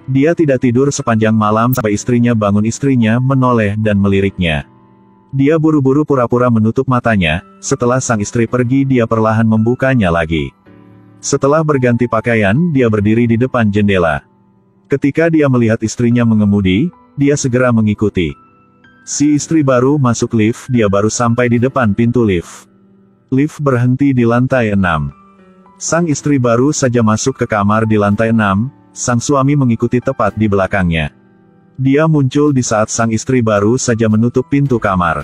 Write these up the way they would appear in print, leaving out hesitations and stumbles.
Dia tidak tidur sepanjang malam sampai istrinya bangun. Istrinya menoleh dan meliriknya. Dia buru-buru pura-pura menutup matanya. Setelah sang istri pergi, dia perlahan membukanya lagi. Setelah berganti pakaian, dia berdiri di depan jendela. Ketika dia melihat istrinya mengemudi, dia segera mengikuti. Si istri baru masuk lift. Dia baru sampai di depan pintu lift. Lift berhenti di lantai 6. Sang istri baru saja masuk ke kamar di lantai 6, sang suami mengikuti tepat di belakangnya. Dia muncul di saat sang istri baru saja menutup pintu kamar.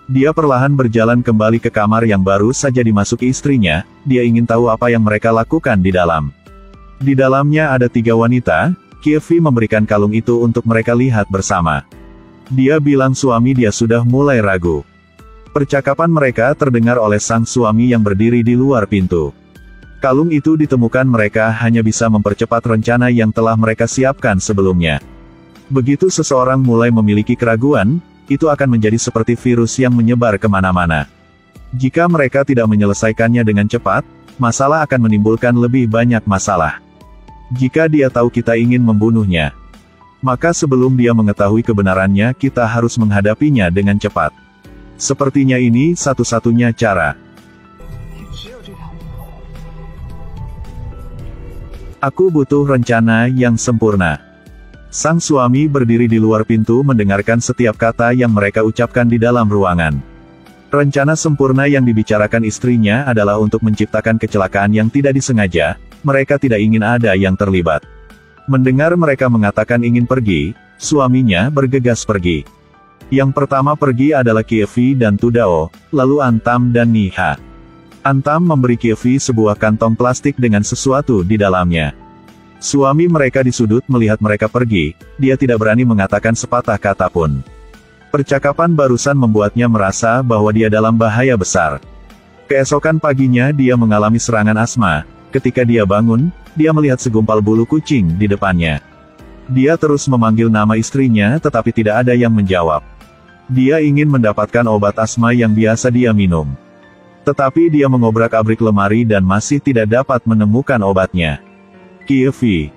Dia perlahan berjalan kembali ke kamar yang baru saja dimasuki istrinya. Dia ingin tahu apa yang mereka lakukan di dalam. Di dalamnya ada 3 wanita. Kievi memberikan kalung itu untuk mereka lihat bersama. Dia bilang suami dia sudah mulai ragu. Percakapan mereka terdengar oleh sang suami yang berdiri di luar pintu. Kalung itu ditemukan mereka hanya bisa mempercepat rencana yang telah mereka siapkan sebelumnya. Begitu seseorang mulai memiliki keraguan, itu akan menjadi seperti virus yang menyebar kemana-mana. Jika mereka tidak menyelesaikannya dengan cepat, masalah akan menimbulkan lebih banyak masalah. Jika dia tahu kita ingin membunuhnya, maka sebelum dia mengetahui kebenarannya, kita harus menghadapinya dengan cepat. Sepertinya ini satu-satunya cara. Aku butuh rencana yang sempurna. Sang suami berdiri di luar pintu mendengarkan setiap kata yang mereka ucapkan di dalam ruangan. Rencana sempurna yang dibicarakan istrinya adalah untuk menciptakan kecelakaan yang tidak disengaja. Mereka tidak ingin ada yang terlibat. Mendengar mereka mengatakan ingin pergi, suaminya bergegas pergi. Yang pertama pergi adalah Kievi dan Tudao, lalu Antam dan Niha. Antam memberi Kievi sebuah kantong plastik dengan sesuatu di dalamnya. Suami mereka di sudut melihat mereka pergi. Dia tidak berani mengatakan sepatah kata pun. Percakapan barusan membuatnya merasa bahwa dia dalam bahaya besar. Keesokan paginya dia mengalami serangan asma. Ketika dia bangun, dia melihat segumpal bulu kucing di depannya. Dia terus memanggil nama istrinya tetapi tidak ada yang menjawab. Dia ingin mendapatkan obat asma yang biasa dia minum. Tetapi dia mengobrak-abrik lemari dan masih tidak dapat menemukan obatnya. Kievi.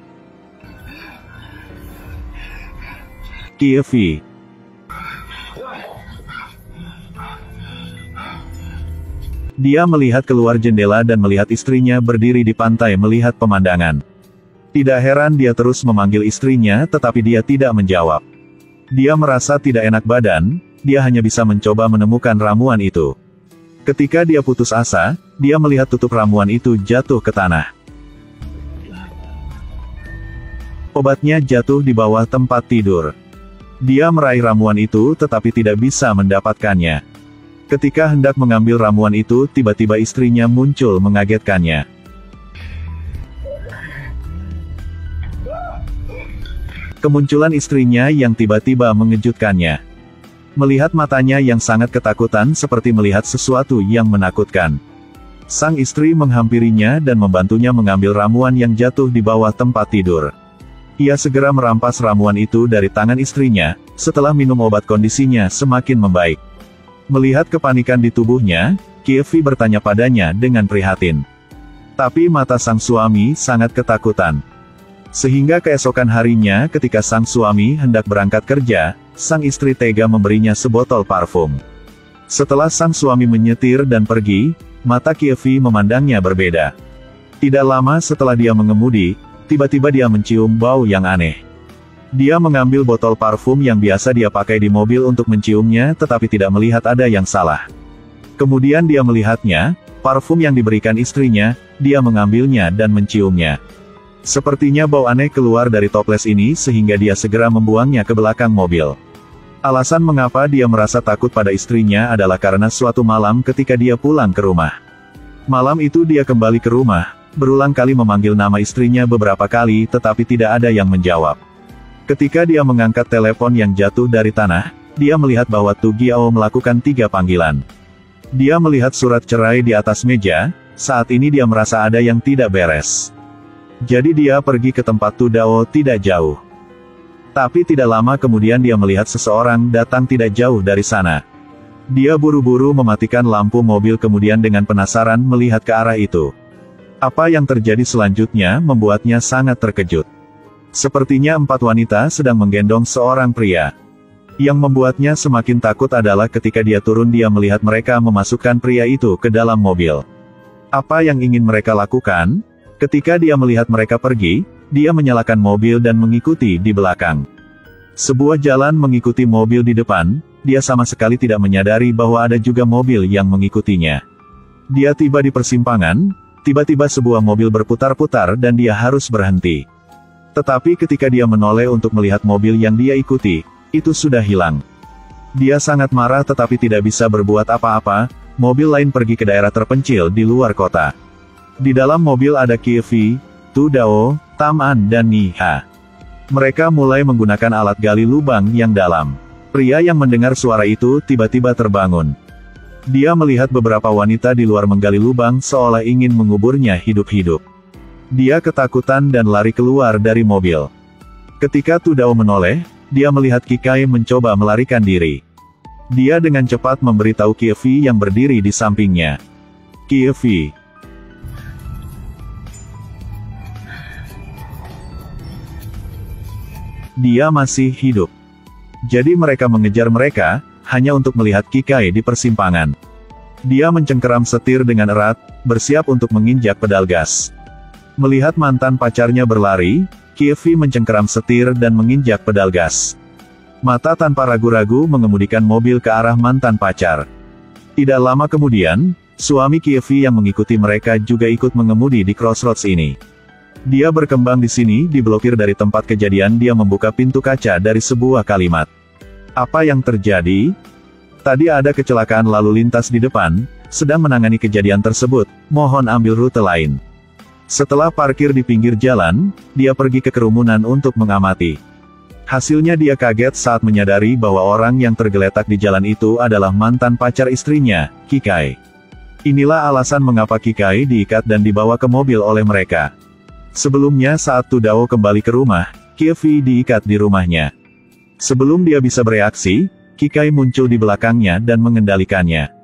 Kievi. Dia melihat keluar jendela dan melihat istrinya berdiri di pantai melihat pemandangan. Tidak heran dia terus memanggil istrinya tetapi dia tidak menjawab. Dia merasa tidak enak badan, dia hanya bisa mencoba menemukan ramuan itu. Ketika dia putus asa, dia melihat tutup ramuan itu jatuh ke tanah. Obatnya jatuh di bawah tempat tidur. Dia meraih ramuan itu tetapi tidak bisa mendapatkannya. Ketika hendak mengambil ramuan itu, tiba-tiba istrinya muncul mengagetkannya. Kemunculan istrinya yang tiba-tiba mengejutkannya. Melihat matanya yang sangat ketakutan seperti melihat sesuatu yang menakutkan. Sang istri menghampirinya dan membantunya mengambil ramuan yang jatuh di bawah tempat tidur. Ia segera merampas ramuan itu dari tangan istrinya. Setelah minum obat kondisinya semakin membaik. Melihat kepanikan di tubuhnya, Kievi bertanya padanya dengan prihatin. Tapi mata sang suami sangat ketakutan. Sehingga keesokan harinya ketika sang suami hendak berangkat kerja, sang istri tega memberinya sebotol parfum. Setelah sang suami menyetir dan pergi, mata Kievi memandangnya berbeda. Tidak lama setelah dia mengemudi, tiba-tiba dia mencium bau yang aneh. Dia mengambil botol parfum yang biasa dia pakai di mobil untuk menciumnya tetapi tidak melihat ada yang salah. Kemudian dia melihatnya, parfum yang diberikan istrinya, dia mengambilnya dan menciumnya. Sepertinya bau aneh keluar dari toples ini sehingga dia segera membuangnya ke belakang mobil. Alasan mengapa dia merasa takut pada istrinya adalah karena suatu malam ketika dia pulang ke rumah. Malam itu dia kembali ke rumah, berulang kali memanggil nama istrinya beberapa kali tetapi tidak ada yang menjawab. Ketika dia mengangkat telepon yang jatuh dari tanah, dia melihat bahwa Tu Giao melakukan 3 panggilan. Dia melihat surat cerai di atas meja, saat ini dia merasa ada yang tidak beres. Jadi dia pergi ke tempat Tudao tidak jauh. Tapi tidak lama kemudian dia melihat seseorang datang tidak jauh dari sana. Dia buru-buru mematikan lampu mobil kemudian dengan penasaran melihat ke arah itu. Apa yang terjadi selanjutnya membuatnya sangat terkejut. Sepertinya 4 wanita sedang menggendong seorang pria. Yang membuatnya semakin takut adalah ketika dia turun dia melihat mereka memasukkan pria itu ke dalam mobil. Apa yang ingin mereka lakukan? Ketika dia melihat mereka pergi, dia menyalakan mobil dan mengikuti di belakang. Sebuah jalan mengikuti mobil di depan, dia sama sekali tidak menyadari bahwa ada juga mobil yang mengikutinya. Dia tiba di persimpangan, tiba-tiba sebuah mobil berputar-putar dan dia harus berhenti. Tetapi ketika dia menoleh untuk melihat mobil yang dia ikuti, itu sudah hilang. Dia sangat marah tetapi tidak bisa berbuat apa-apa, mobil lain pergi ke daerah terpencil di luar kota. Di dalam mobil ada Kievi, Tu Dao, Tam An dan Ni Ha. Mereka mulai menggunakan alat gali lubang yang dalam. Pria yang mendengar suara itu tiba-tiba terbangun. Dia melihat beberapa wanita di luar menggali lubang seolah ingin menguburnya hidup-hidup. Dia ketakutan dan lari keluar dari mobil. Ketika Tu Dao menoleh, dia melihat Kikai mencoba melarikan diri. Dia dengan cepat memberitahu Kievi yang berdiri di sampingnya. Kievi. Dia masih hidup. Jadi mereka mengejar mereka, hanya untuk melihat Kikai di persimpangan. Dia mencengkeram setir dengan erat, bersiap untuk menginjak pedal gas. Melihat mantan pacarnya berlari, Kievi mencengkeram setir dan menginjak pedal gas. Mata tanpa ragu-ragu mengemudikan mobil ke arah mantan pacar. Tidak lama kemudian, suami Kievi yang mengikuti mereka juga ikut mengemudi di crossroads ini. Dia berkembang di sini, diblokir dari tempat kejadian. Dia membuka pintu kaca dari sebuah kalimat. Apa yang terjadi? Tadi ada kecelakaan lalu lintas di depan, sedang menangani kejadian tersebut, mohon ambil rute lain. Setelah parkir di pinggir jalan, dia pergi ke kerumunan untuk mengamati. Hasilnya dia kaget saat menyadari bahwa orang yang tergeletak di jalan itu adalah mantan pacar istrinya, Kikai. Inilah alasan mengapa Kikai diikat dan dibawa ke mobil oleh mereka. Sebelumnya saat Tu Dao kembali ke rumah, Kievi diikat di rumahnya. Sebelum dia bisa bereaksi, Kikai muncul di belakangnya dan mengendalikannya.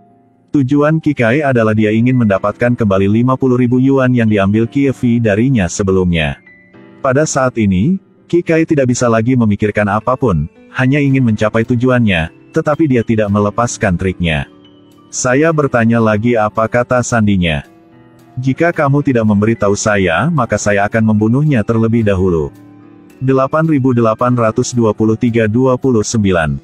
Tujuan Kikai adalah dia ingin mendapatkan kembali 50.000 yuan yang diambil Kievi darinya sebelumnya. Pada saat ini, Kikai tidak bisa lagi memikirkan apapun, hanya ingin mencapai tujuannya, tetapi dia tidak melepaskan triknya. Saya bertanya lagi, apa kata sandinya? Jika kamu tidak memberitahu saya, maka saya akan membunuhnya terlebih dahulu. 8823-29